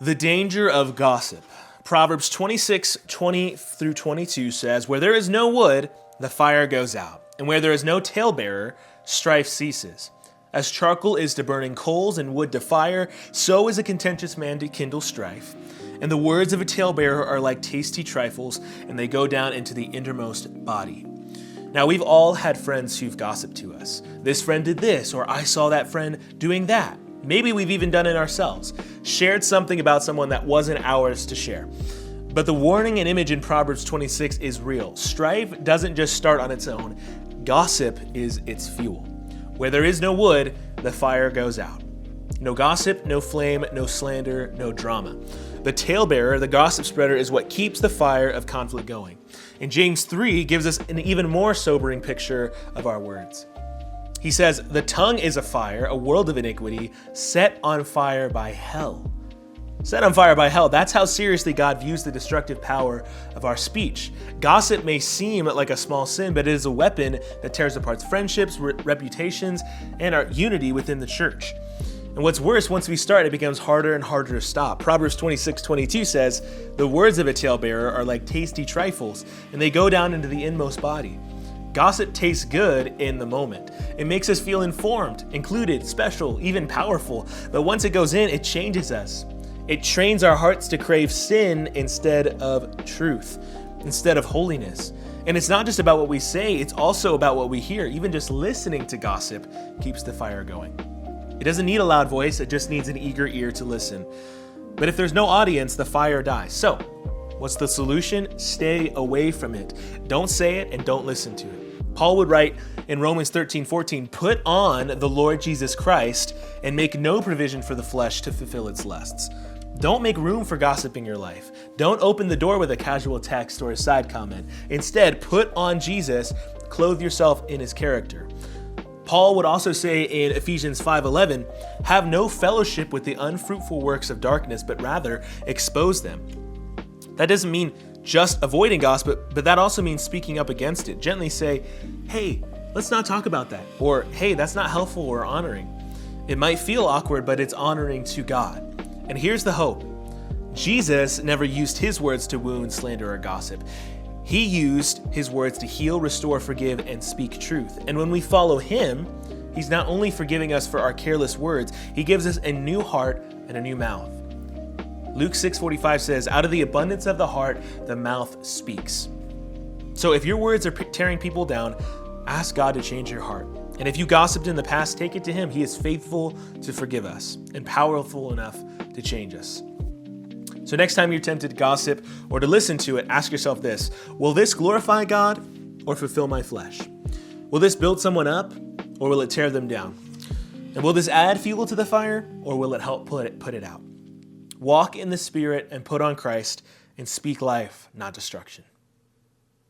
The danger of gossip. Proverbs 26:20 through 22 says, "Where there is no wood, the fire goes out, and where there is no talebearer, strife ceases. As charcoal is to burning coals and wood to fire, so is a contentious man to kindle strife. And the words of a talebearer are like tasty trifles, and they go down into the innermost body." Now, we've all had friends who've gossiped to us. This friend did this, or I saw that friend doing that. Maybe we've even done it ourselves, shared something about someone that wasn't ours to share. But the warning and image in Proverbs 26 is real. Strife doesn't just start on its own. Gossip is its fuel. Where there is no wood, the fire goes out. No gossip, no flame, no slander, no drama. The talebearer, the gossip spreader, is what keeps the fire of conflict going. And James 3 gives us an even more sobering picture of our words. He says, "The tongue is a fire, a world of iniquity, set on fire by hell." Set on fire by hell. That's how seriously God views the destructive power of our speech. Gossip may seem like a small sin, but it is a weapon that tears apart friendships, reputations, and our unity within the church. And what's worse, once we start, it becomes harder and harder to stop. Proverbs 26:22 says, "The words of a talebearer are like tasty trifles, and they go down into the inmost body." Gossip tastes good in the moment. It makes us feel informed, included, special, even powerful. But once it goes in, it changes us. It trains our hearts to crave sin instead of truth, instead of holiness. And it's not just about what we say, it's also about what we hear. Even just listening to gossip keeps the fire going. It doesn't need a loud voice, it just needs an eager ear to listen. But if there's no audience, the fire dies. So, what's the solution? Stay away from it. Don't say it and don't listen to it. Paul would write in Romans 13:14, "Put on the Lord Jesus Christ and make no provision for the flesh to fulfill its lusts." Don't make room for gossip in your life. Don't open the door with a casual text or a side comment. Instead, put on Jesus, clothe yourself in his character. Paul would also say in Ephesians 5:11, "Have no fellowship with the unfruitful works of darkness, but rather expose them." That doesn't mean just avoiding gossip, but that also means speaking up against it. Gently say, "Hey, let's not talk about that." Or, "Hey, that's not helpful or honoring." It might feel awkward, but it's honoring to God. And here's the hope. Jesus never used his words to wound, slander, or gossip. He used his words to heal, restore, forgive, and speak truth. And when we follow him, he's not only forgiving us for our careless words, he gives us a new heart and a new mouth. Luke 6:45 says, "Out of the abundance of the heart, the mouth speaks." So if your words are tearing people down, ask God to change your heart. And if you gossiped in the past, take it to him. He is faithful to forgive us and powerful enough to change us. So next time you're tempted to gossip or to listen to it, ask yourself this: will this glorify God or fulfill my flesh? Will this build someone up or will it tear them down? And will this add fuel to the fire or will it help put it out? Walk in the Spirit and put on Christ and speak life, not destruction.